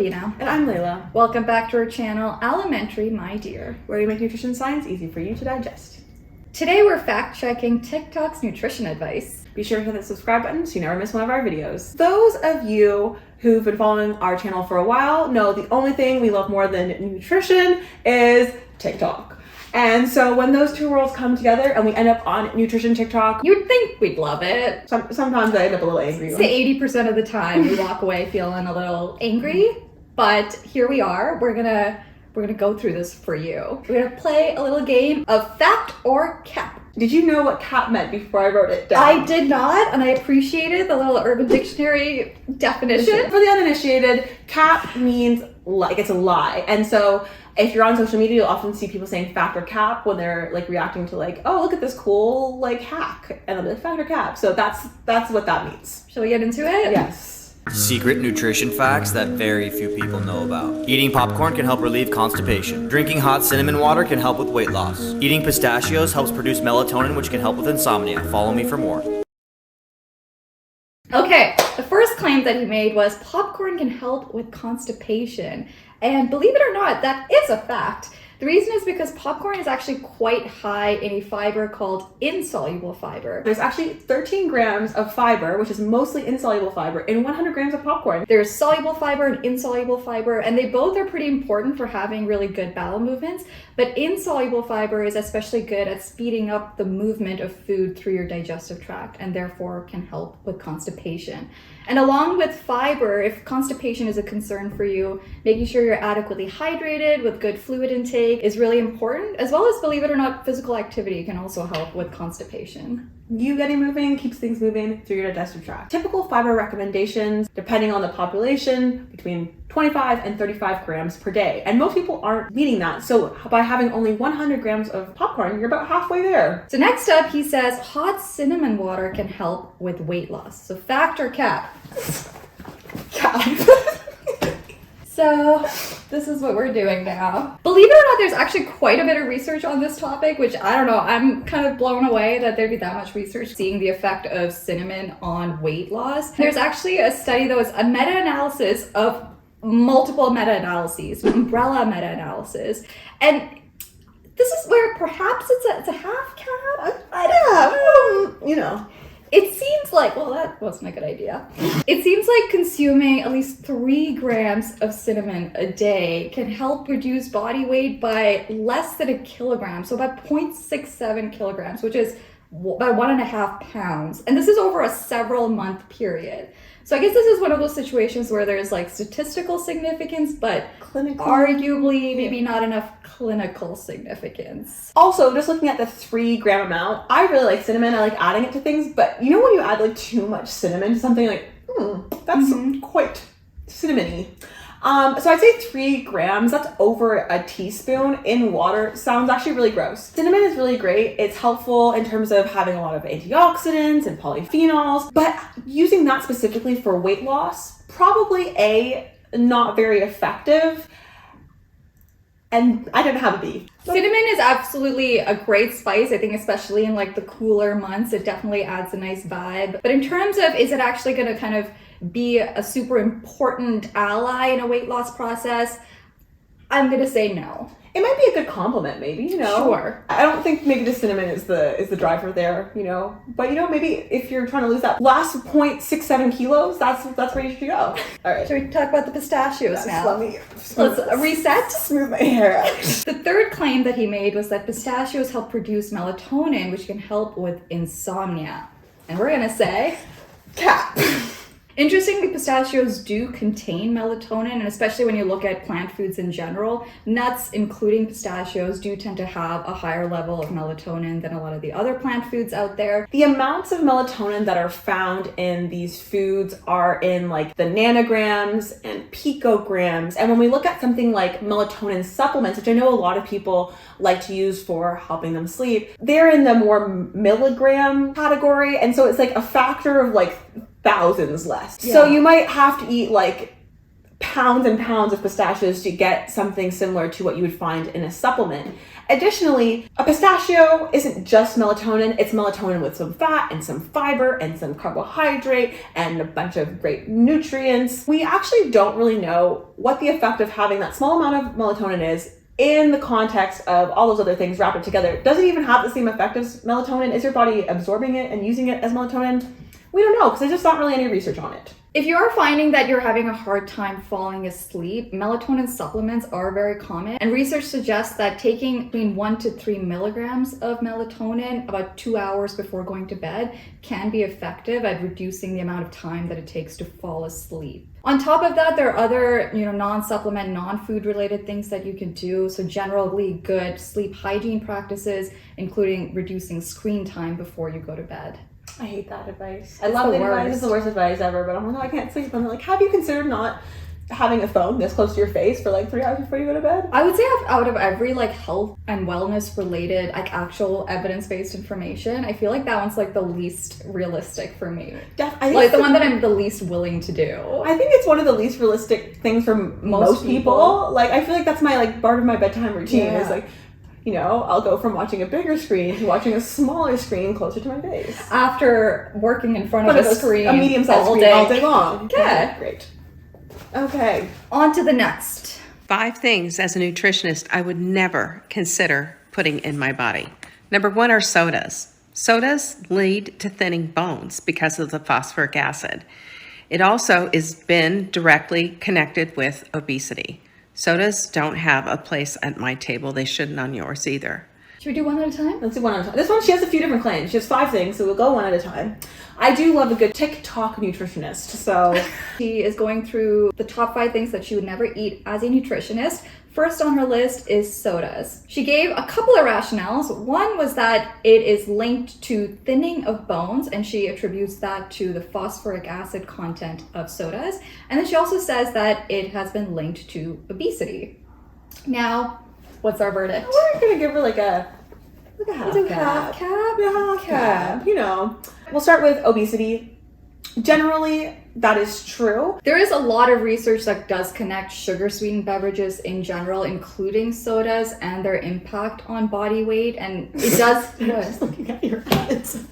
Alina. And I'm Layla. Welcome back to our channel, Elementary, my dear, where we make nutrition science easy for you to digest. Today we're fact-checking TikTok's nutrition advice. Be sure to hit the subscribe button so you never miss one of our videos. Those of you who've been following our channel for a while know the only thing we love more than nutrition is TikTok. And so when those two worlds come together and we end up on nutrition TikTok, you'd think we'd love it. Sometimes I end up a little angry. Say 80% of the time we walk away feeling a little angry, but here we are. We're gonna go through this for you. We're gonna play a little game of fact or cap. Did you know what cap meant before I wrote it down? I did not, and I appreciated the little Urban Dictionary definition. For the uninitiated, cap means like it's a lie. And so if you're on social media, you'll often see people saying fact or cap when they're like reacting to like, oh, look at this cool like hack, and they'll be like fact or cap. So that's what that means. Shall we get into it? Yes. Secret nutrition facts that very few people know about. Eating popcorn can help relieve constipation. Drinking hot cinnamon water can help with weight loss. Eating pistachios helps produce melatonin, which can help with insomnia. Follow me for more. Okay, the first claim that he made was popcorn can help with constipation. And believe it or not, that is a fact. The reason is because popcorn is actually quite high in a fiber called insoluble fiber. There's actually 13 grams of fiber, which is mostly insoluble fiber, in 100 grams of popcorn. There's soluble fiber and insoluble fiber, and they both are pretty important for having really good bowel movements. But insoluble fiber is especially good at speeding up the movement of food through your digestive tract and therefore can help with constipation. And along with fiber, if constipation is a concern for you, making sure you're adequately hydrated with good fluid intake is really important, as well as, believe it or not, physical activity can also help with constipation. You getting moving keeps things moving through your digestive tract. Typical fiber recommendations, depending on the population, between 25 and 35 grams per day. And most people aren't meeting that. So by having only 100 grams of popcorn, you're about halfway there. So next up, he says hot cinnamon water can help with weight loss. So fact or cap? Cap. So this is what we're doing now. Believe it or not, there's actually quite a bit of research on this topic, which I don't know, I'm kind of blown away that there'd be that much research seeing the effect of cinnamon on weight loss. There's actually a study that was a meta-analysis of multiple meta-analyses, umbrella meta-analysis. And this is where perhaps it's a half cap? You know. It seems like, well, that wasn't a good idea. It seems like consuming at least 3 grams of cinnamon a day can help reduce body weight by less than a kilogram. So about 0.67 kilograms, which is about 1.5 pounds. And this is over a several month period. So I guess this is one of those situations where there's like statistical significance, but arguably maybe not enough clinical significance. Also, just looking at the 3 gram amount, I really like cinnamon. I like adding it to things, but you know when you add like too much cinnamon to something, like, that's quite cinnamony. So I'd say 3 grams, that's over a teaspoon in water, sounds actually really gross. Cinnamon is really great. It's helpful in terms of having a lot of antioxidants and polyphenols, but using that specifically for weight loss, probably not very effective. And I didn't have a B. Cinnamon is absolutely a great spice. I think especially in like the cooler months, it definitely adds a nice vibe. But in terms of, is it actually going to kind of be a super important ally in a weight loss process? I'm going to say no. It might be a good compliment, maybe, you know. Sure. I don't think maybe the cinnamon is the driver there, you know. But you know, maybe if you're trying to lose that last 0.67 kilos, that's where you should go. All right. Should we talk about the pistachios now? Let's reset. Smooth my hair out. The third claim that he made was that pistachios help produce melatonin, which can help with insomnia. And we're gonna say cap. Interestingly, pistachios do contain melatonin, and especially when you look at plant foods in general, nuts, including pistachios, do tend to have a higher level of melatonin than a lot of the other plant foods out there. The amounts of melatonin that are found in these foods are in like the nanograms and picograms. And when we look at something like melatonin supplements, which I know a lot of people like to use for helping them sleep, they're in the more milligram category. And so it's like a factor of like thousands less. Yeah. So you might have to eat like pounds and pounds of pistachios to get something similar to what you would find in a supplement. Additionally, a pistachio isn't just melatonin, it's melatonin with some fat and some fiber and some carbohydrate and a bunch of great nutrients. We actually don't really know what the effect of having that small amount of melatonin is in the context of all those other things wrapped together. Does it even have the same effect as melatonin? Is your body absorbing it and using it as melatonin? We don't know, because there's just not really any research on it. If you are finding that you're having a hard time falling asleep, melatonin supplements are very common, and research suggests that taking between 1 to 3 milligrams of melatonin about 2 hours before going to bed can be effective at reducing the amount of time that it takes to fall asleep. On top of that, there are other, non-supplement, non-food related things that you can do. So generally good sleep hygiene practices, including reducing screen time before you go to bed. I hate that advice. I love the advice. It's the worst advice ever, but I'm like, no, I can't sleep. And they're like, have you considered not having a phone this close to your face for like 3 hours before you go to bed? I would say out of every health and wellness related, actual evidence-based information, I feel like that one's the least realistic for me. I think the one that I'm the least willing to do. I think it's one of the least realistic things for most people. I feel like that's my part of my bedtime routine is I'll go from watching a bigger screen to watching a smaller screen closer to my face. After working in front of a screen, a medium-sized screen all day long. Yeah. Great. Okay. On to the next. 5 things as a nutritionist I would never consider putting in my body. Number 1 are sodas. Sodas lead to thinning bones because of the phosphoric acid. It also has been directly connected with obesity. Sodas don't have a place at my table. They shouldn't on yours either. Should we do one at a time? Let's do one at a time. This one, she has a few different claims. She has 5 things, so we'll go one at a time. I do love a good TikTok nutritionist, so... She is going through the top 5 things that she would never eat as a nutritionist. First on her list is sodas. She gave a couple of rationales. One was that it is linked to thinning of bones, and she attributes that to the phosphoric acid content of sodas. And then she also says that it has been linked to obesity. Now, what's our verdict? We're gonna give her a half Do cap. half cap? Yeah, half cap. We'll start with obesity. Generally, that is true. There is a lot of research that does connect sugar-sweetened beverages in general, including sodas, and their impact on body weight. And it does... I'm just looking at your eyes.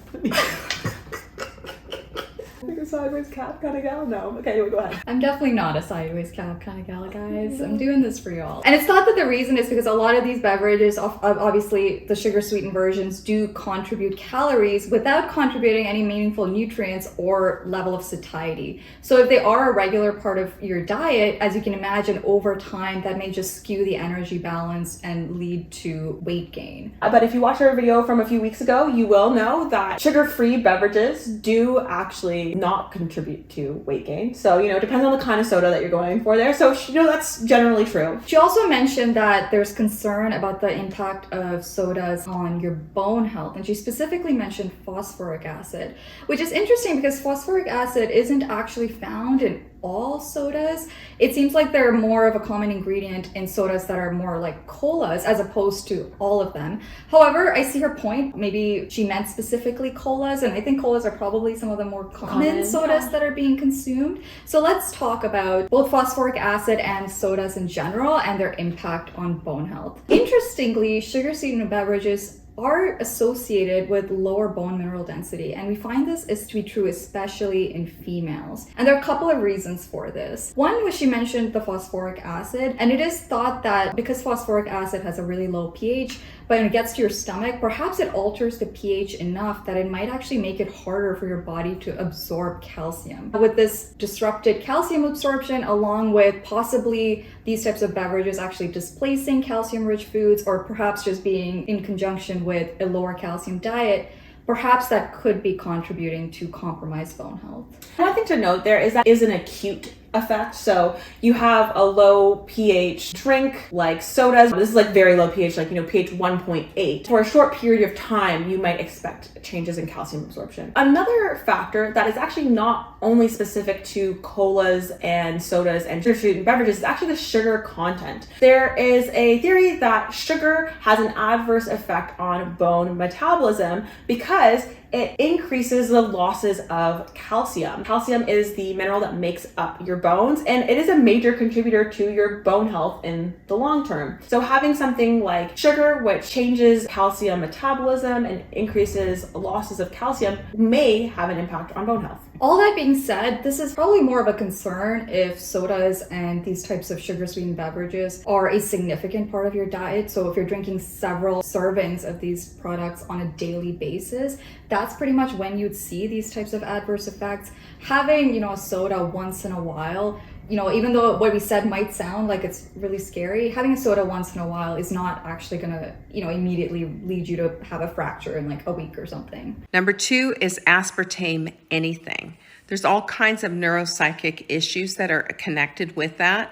Like a sideways cap kind of gal? No. Okay, anyway, go ahead. I'm definitely not a sideways cap kind of gal, guys. I'm doing this for y'all. And it's thought that the reason is because a lot of these beverages, obviously the sugar-sweetened versions, do contribute calories without contributing any meaningful nutrients or level of satiety. So if they are a regular part of your diet, as you can imagine, over time, that may just skew the energy balance and lead to weight gain. But if you watch our video from a few weeks ago, you will know that sugar-free beverages do actually not contribute to weight gain. So, it depends on the kind of soda that you're going for there. So, that's generally true. She also mentioned that there's concern about the impact of sodas on your bone health. And she specifically mentioned phosphoric acid, which is interesting because phosphoric acid isn't actually found in all sodas. It seems like they're more of a common ingredient in sodas that are more like colas as opposed to all of them. However, I see her point. Maybe she meant specifically colas, and I think colas are probably some of the more common sodas that are being consumed. So let's talk about both phosphoric acid and sodas in general and their impact on bone health. Interestingly, sugar-sweetened beverages are associated with lower bone mineral density, and we find this is to be true especially in females. And there are a couple of reasons for this. One was she mentioned the phosphoric acid, and it is thought that because phosphoric acid has a really low pH, but when it gets to your stomach, perhaps it alters the pH enough that it might actually make it harder for your body to absorb calcium. With this disrupted calcium absorption, along with possibly these types of beverages actually displacing calcium-rich foods, or perhaps just being in conjunction with a lower calcium diet, perhaps that could be contributing to compromised bone health. One thing to note there is that is an acute effect. So you have a low pH drink like sodas. This is very low pH, pH 1.8. For a short period of time, you might expect changes in calcium absorption. Another factor that is actually not only specific to colas and sodas and sugar-sweetened beverages is actually the sugar content. There is a theory that sugar has an adverse effect on bone metabolism because it increases the losses of calcium. Calcium is the mineral that makes up your bones, and it is a major contributor to your bone health in the long term. So having something like sugar, which changes calcium metabolism and increases losses of calcium, may have an impact on bone health. All that being said, this is probably more of a concern if sodas and these types of sugar-sweetened beverages are a significant part of your diet. So if you're drinking several servings of these products on a daily basis, that's pretty much when you'd see these types of adverse effects. Having, a soda once in a while, even though what we said might sound like it's really scary, having a soda once in a while is not actually gonna, immediately lead you to have a fracture in like a week or something. Number 2 is aspartame anything. There's all kinds of neuropsychic issues that are connected with that,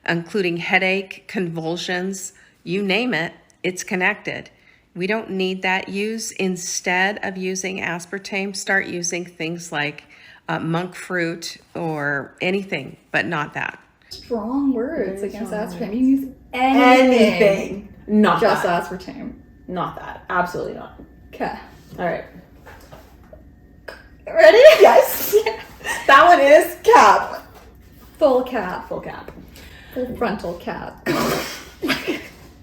including headache, convulsions, you name it, it's connected. We don't need that use. Instead of using aspartame, start using things like monk fruit or anything, but not that. Strong words Very against strong aspartame. words. You can use anything. Not Just that. aspartame. Not that. Absolutely not. Okay. All right. Ready? Yes. That one is cap. Full cap. Full cap. Full frontal cap.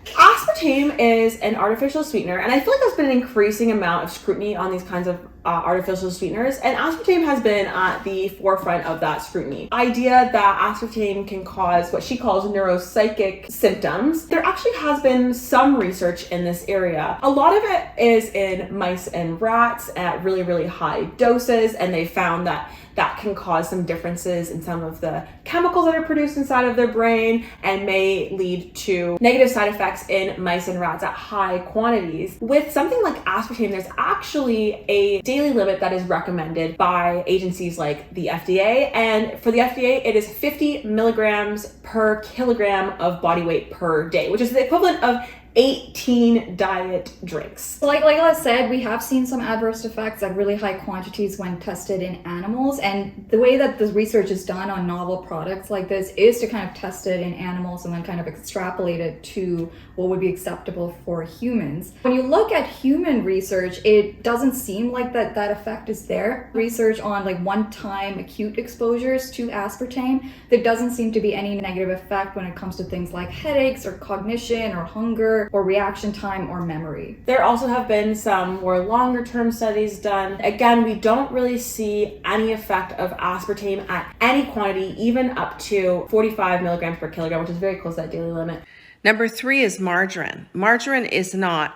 Aspartame is an artificial sweetener, and I feel like there's been an increasing amount of scrutiny on these kinds of artificial sweeteners, and aspartame has been at the forefront of that scrutiny. Idea that aspartame can cause what she calls neuropsychic symptoms. There actually has been some research in this area. A lot of it is in mice and rats at really, really high doses, and they found that can cause some differences in some of the chemicals that are produced inside of their brain and may lead to negative side effects in mice and rats at high quantities. With something like aspartame, there's actually a daily limit that is recommended by agencies like the FDA, and for the FDA it is 50 milligrams per kilogram of body weight per day, which is the equivalent of 18 diet drinks. Like I said, we have seen some adverse effects at really high quantities when tested in animals, and the way that the research is done on novel products like this is to kind of test it in animals and then kind of extrapolate it to what would be acceptable for humans. When you look at human research, it doesn't seem like that effect is there. Research on like one-time acute exposures to aspartame, there doesn't seem to be any negative effect when it comes to things like headaches or cognition or hunger or reaction time or memory. There also have been some more longer term studies done. Again, we don't really see any effect of aspartame at any quantity, even up to 45 milligrams per kilogram, which is very close to that daily limit. Number 3 is margarine. Margarine is not,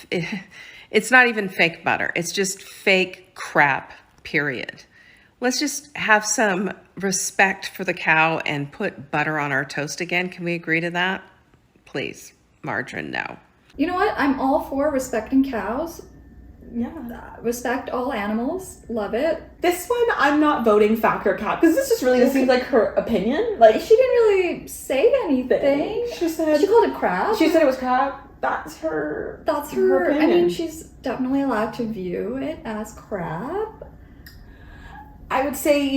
it's not even fake butter. It's just fake crap, period. Let's just have some respect for the cow and put butter on our toast again. Can we agree to that? Please. Margarine, no. You know what? I'm all for respecting cows. Yeah. Respect all animals. Love it. This one, I'm not voting factor cap because this just really just seems like her opinion. Like, She didn't really say anything. she said She called it crap. she said it was crap. That's her. That's her. I opinion. mean, she's definitely allowed to view it as crap. I would say,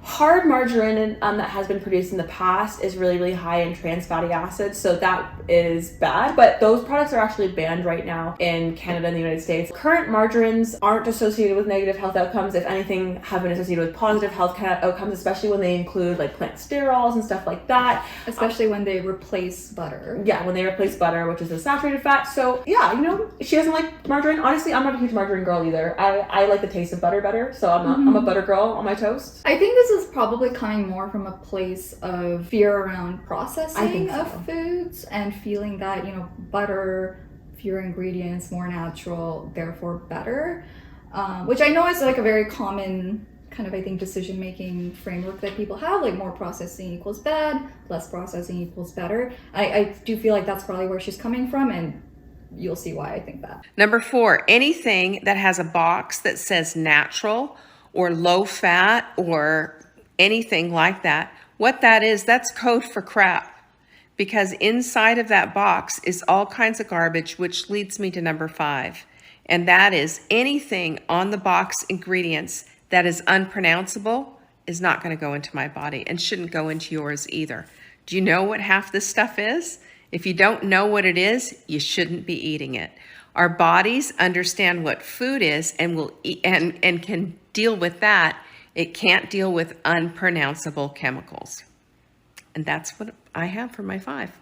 hard margarine that has been produced in the past is really, really high in trans fatty acids, so that is bad. But those products are actually banned right now in Canada and the United States. Current margarines aren't associated with negative health outcomes. If anything, have been associated with positive health outcomes, especially when they include like plant sterols and stuff like that. Especially when they replace butter. Yeah, when they replace butter, which is a saturated fat. So yeah, she doesn't like margarine. Honestly, I'm not a huge margarine girl either. I like the taste of butter better, so I'm a butter girl on my toast. I think this is probably coming more from a place of fear around I processing think so. of foods and feeling that, butter, fewer ingredients, more natural, therefore better. Which I know is like a very common kind of, I think, decision-making framework that people have, like more processing equals bad, less processing equals better. I do feel like that's probably where she's coming from, and you'll see why I think that. Number 4, anything that has a box that says natural or low fat or anything like that, what that is, that's code for crap. Because inside of that box is all kinds of garbage, which leads me to number 5. And that is anything on the box ingredients that is unpronounceable is not going to go into my body and shouldn't go into yours either. Do you know what half this stuff is? If you don't know what it is, you shouldn't be eating it. Our bodies understand what food is and will eat, and can deal with that. It can't deal with unpronounceable chemicals. And that's what I have for my 5.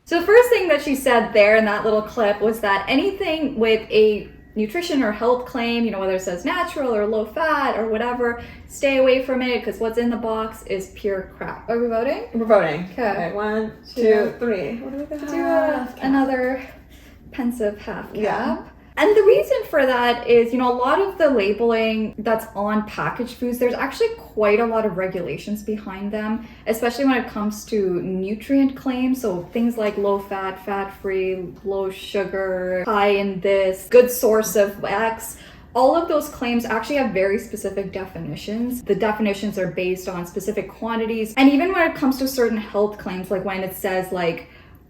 So the first thing that she said there in that little clip was that anything with a nutrition or health claim, whether it says natural or low fat or whatever, stay away from it because what's in the box is pure crap. Are we voting? We're voting. Okay. 1, 2, 3. What do we got? Do another pensive half cap. Yeah. And the reason for that is, a lot of the labeling that's on packaged foods, there's actually quite a lot of regulations behind them, especially when it comes to nutrient claims. So things like low fat, fat free, low sugar, high in this, good source of X. All of those claims actually have very specific definitions. The definitions are based on specific quantities. And even when it comes to certain health claims, like when it says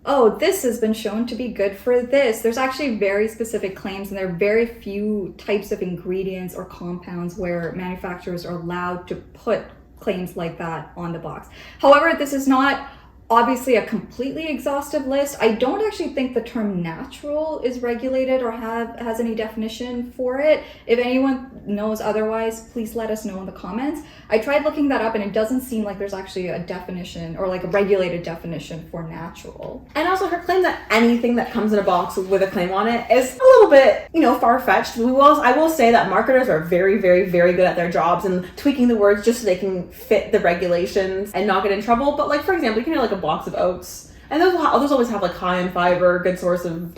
oh, this has been shown to be good for this. There's actually very specific claims, and there are very few types of ingredients or compounds where manufacturers are allowed to put claims like that on the box. However, this is not obviously a completely exhaustive list. I don't actually think the term natural is regulated or has any definition for it. If anyone knows otherwise, please let us know in the comments. I tried looking that up and it doesn't seem like there's actually a definition or a regulated definition for natural. And also her claim that anything that comes in a box with a claim on it is a little bit, far-fetched. I will say that marketers are very, very, very good at their jobs and tweaking the words just so they can fit the regulations and not get in trouble. But for example, you can have a box of oats, and those always have high in fiber, good source of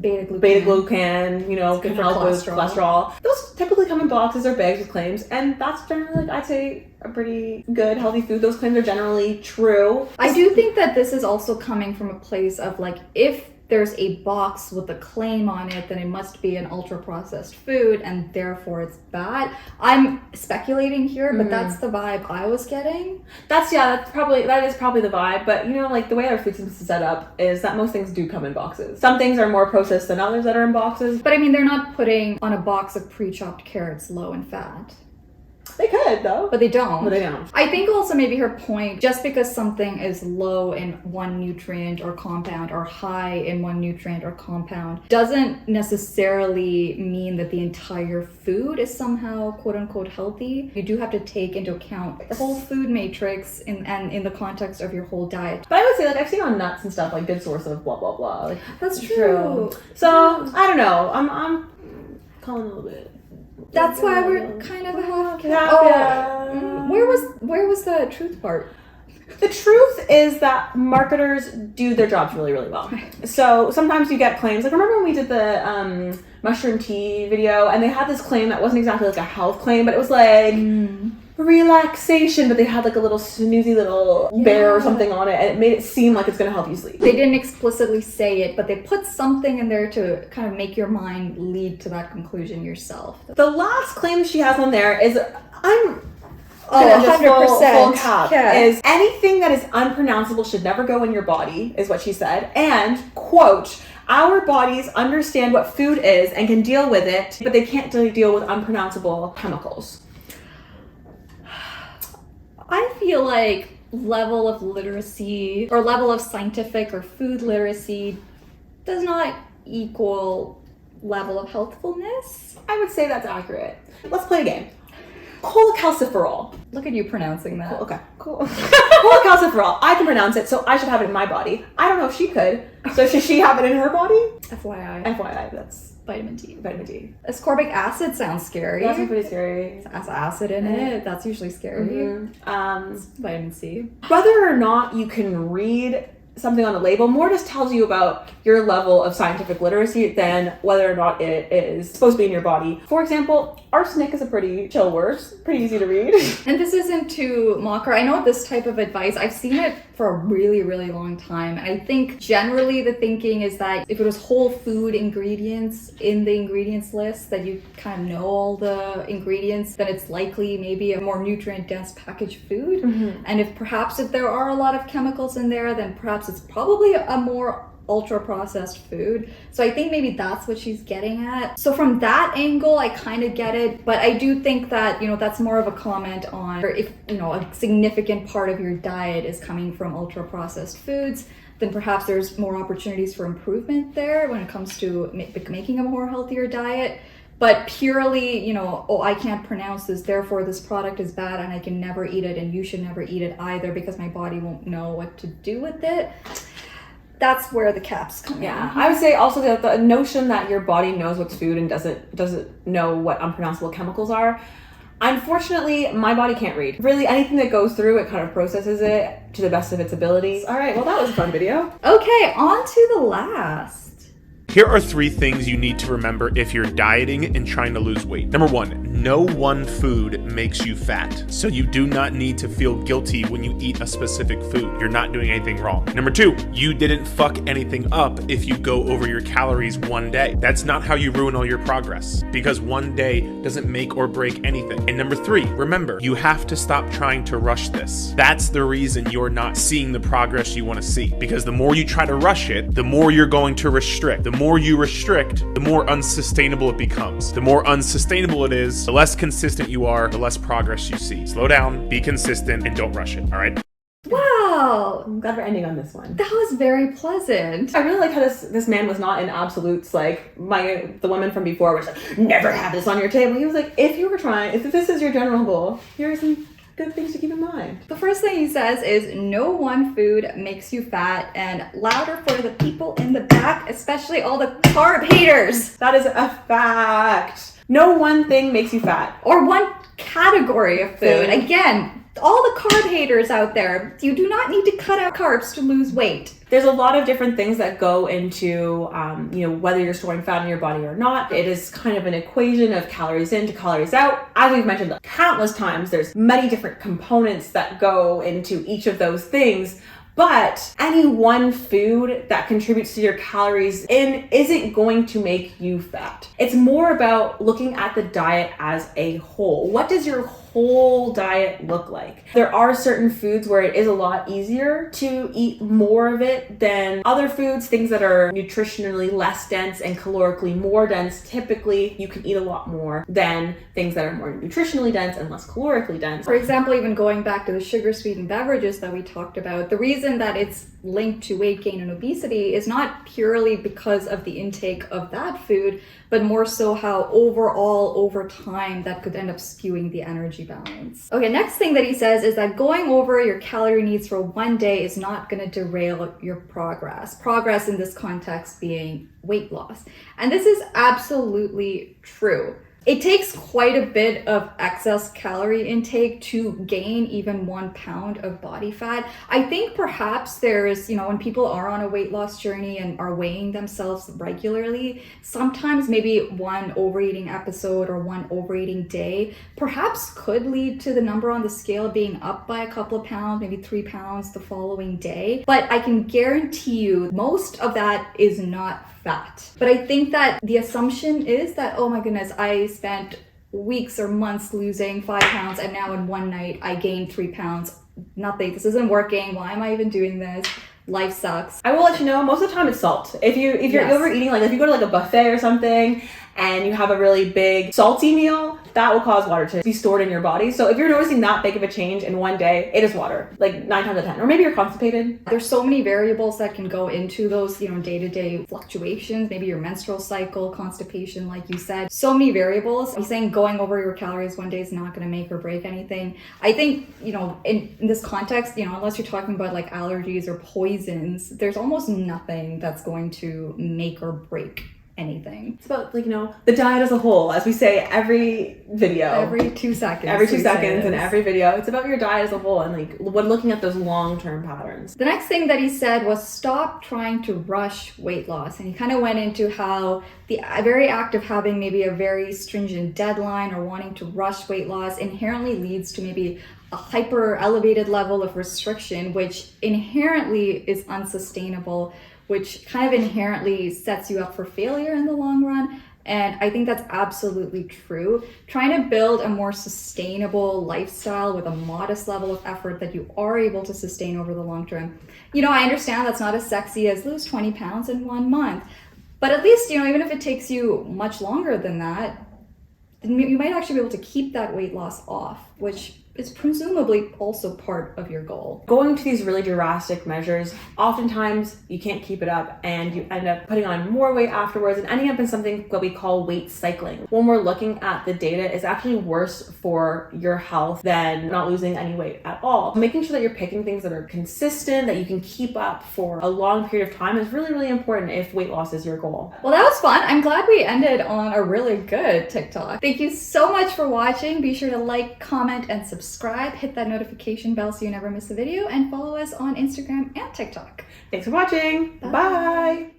beta glucan, can help with cholesterol. Those typically come in boxes or bags with claims, and that's generally, I'd say, a pretty good, healthy food. Those claims are generally true. I do think that this is also coming from a place of if there's a box with a claim on it, then it must be an ultra-processed food, and therefore it's bad. I'm speculating here, but that's the vibe I was getting. That is probably the vibe. But the way our food system is set up is that most things do come in boxes. Some things are more processed than others that are in boxes. But they're not putting on a box of pre-chopped carrots low in fat. They could, though. But they don't. don't. I think also maybe her point, just because something is low in one nutrient or compound or high in one nutrient or compound doesn't necessarily mean that the entire food is somehow quote-unquote healthy. You do have to take into account the whole food matrix and in the context of your whole diet. But I would say, I've seen on nuts and stuff, good source of blah, blah, blah. That's true. So, I don't know. I'm calling a little bit. That's why we're kind of a half cap. Yeah. Where was the truth part? The truth is that marketers do their jobs really, really well. So sometimes you get claims. Remember when we did the mushroom tea video, and they had this claim that wasn't exactly a health claim, but it was relaxation, but they had a little snoozy little bear or something on it, and it made it seem like it's going to help you sleep. They didn't explicitly say it, but they put something in there to kind of make your mind lead to that conclusion yourself. The last claim she has on there is, 100%. Full cap, is anything that is unpronounceable should never go in your body, is what she said. And, quote, our bodies understand what food is and can deal with it, but they can't really deal with unpronounceable chemicals. I feel level of literacy or level of scientific or food literacy does not equal level of healthfulness. I would say that's accurate. Let's play a game. Cholecalciferol. Look at you pronouncing that. Okay, cool. Cholecalciferol. I can pronounce it, so I should have it in my body. I don't know if she could. So should she have it in her body? FYI, that's vitamin D. Vitamin D. Ascorbic acid sounds scary. That's pretty scary. It has acid in it. That's usually scary. Vitamin C. Whether or not you can read something on the label more just tells you about your level of scientific literacy than whether or not it is supposed to be in your body. For example, arsenic is a pretty chill word, pretty easy to read. And this isn't to mock her. I know this type of advice, I've seen it for a really, really long time. And I think generally the thinking is that if it was whole food ingredients in the ingredients list, that you kind of know all the ingredients, then it's likely maybe a more nutrient dense packaged food. And if there are a lot of chemicals in there, then perhaps it's probably a more ultra processed food. So I think maybe that's what she's getting at. So from that angle, I kind of get it, but I do think that, that's more of a comment on if, a significant part of your diet is coming from ultra processed foods, then perhaps there's more opportunities for improvement there when it comes to making a more healthier diet. But purely, oh, I can't pronounce this, therefore this product is bad and I can never eat it and you should never eat it either because my body won't know what to do with it. That's where the caps come in. I would say also that the notion that your body knows what's food and doesn't know what unpronounceable chemicals are. Unfortunately, my body can't read. Really, anything that goes through, it kind of processes it to the best of its abilities. All right, well, that was a fun video. Okay, on to the last. Here are 3 things you need to remember if you're dieting and trying to lose weight. Number 1, no one food makes you fat. So you do not need to feel guilty when you eat a specific food. You're not doing anything wrong. Number 2, you didn't fuck anything up if you go over your calories one day. That's not how you ruin all your progress, because one day doesn't make or break anything. And number 3, remember, you have to stop trying to rush this. That's the reason you're not seeing the progress you want to see, because the more you try to rush it, the more you're going to restrict. The more you restrict, the more unsustainable it becomes. The more unsustainable it is, the less consistent you are, the less progress you see. Slow down, be consistent, and don't rush it, all right? Wow. I'm glad we're ending on this one. That was very pleasant. I really like how this man was not in absolutes, like the woman from before was like, never have this on your table. He was like, if this is your general goal, here are some good things to keep in mind. The first thing he says is no one food makes you fat, and louder for the people in the back, especially all the carb haters. That is a fact. No one thing makes you fat. Or one category of food. Again, all the carb haters out there, you do not need to cut out carbs to lose weight. There's a lot of different things that go into, whether you're storing fat in your body or not. It is kind of an equation of calories in to calories out. As we've mentioned countless times, there's many different components that go into each of those things. But any one food that contributes to your calories in isn't going to make you fat. It's more about looking at the diet as a whole. What does your whole diet look like? There are certain foods where it is a lot easier to eat more of it than other foods, things that are nutritionally less dense and calorically more dense. Typically, you can eat a lot more than things that are more nutritionally dense and less calorically dense. For example, even going back to the sugar-sweetened beverages that we talked about, the reason that it's linked to weight gain and obesity is not purely because of the intake of that food, but more so how overall, over time, that could end up skewing the energy balance. Okay, next thing that he says is that going over your calorie needs for one day is not going to derail your progress. Progress in this context being weight loss. And this is absolutely true. It takes quite a bit of excess calorie intake to gain even 1 pound of body fat. I think perhaps there's, when people are on a weight loss journey and are weighing themselves regularly, sometimes maybe one overeating episode or one overeating day perhaps could lead to the number on the scale being up by a couple of pounds, maybe 3 pounds the following day. But I can guarantee you most of that is not fat. But I think that the assumption is that, oh my goodness, I spent weeks or months losing 5 pounds and now in one night I gained 3 pounds. Nothing, this isn't working. Why am I even doing this? Life sucks. I will let you know, most of the time it's salt. If you're Yes. overeating, like if you go to like a buffet or something and you have a really big salty meal, that will cause water to be stored in your body. So if you're noticing that big of a change in one day, it is water, like 9 times out of 10. Or maybe you're constipated. There's so many variables that can go into those, day-to-day fluctuations, maybe your menstrual cycle, constipation, like you said. So many variables. I'm saying going over your calories one day is not going to make or break anything. I think, in this context, unless you're talking about like allergies or poisons, there's almost nothing that's going to make or break anything. It's about the diet as a whole, as we say every video. Every 2 seconds. Every 2 we say seconds in this. every video. It's about your diet as a whole and when looking at those long-term patterns. The next thing that he said was stop trying to rush weight loss. And he kind of went into how the very act of having maybe a very stringent deadline or wanting to rush weight loss inherently leads to maybe a hyper elevated level of restriction, which inherently is unsustainable, which kind of inherently sets you up for failure in the long run. And I think that's absolutely true. Trying to build a more sustainable lifestyle with a modest level of effort that you are able to sustain over the long term. I understand that's not as sexy as lose 20 pounds in 1 month, but at least, even if it takes you much longer than that, then you might actually be able to keep that weight loss off, which is presumably also part of your goal. Going to these really drastic measures, oftentimes you can't keep it up and you end up putting on more weight afterwards and ending up in something that we call weight cycling. When we're looking at the data, it's actually worse for your health than not losing any weight at all. Making sure that you're picking things that are consistent, that you can keep up for a long period of time is really, really important if weight loss is your goal. Well, that was fun. I'm glad we ended on a really good TikTok. Thank you so much for watching. Be sure to like, comment, and subscribe. Hit that notification bell so you never miss a video, and follow us on Instagram and TikTok. Thanks for watching. Bye.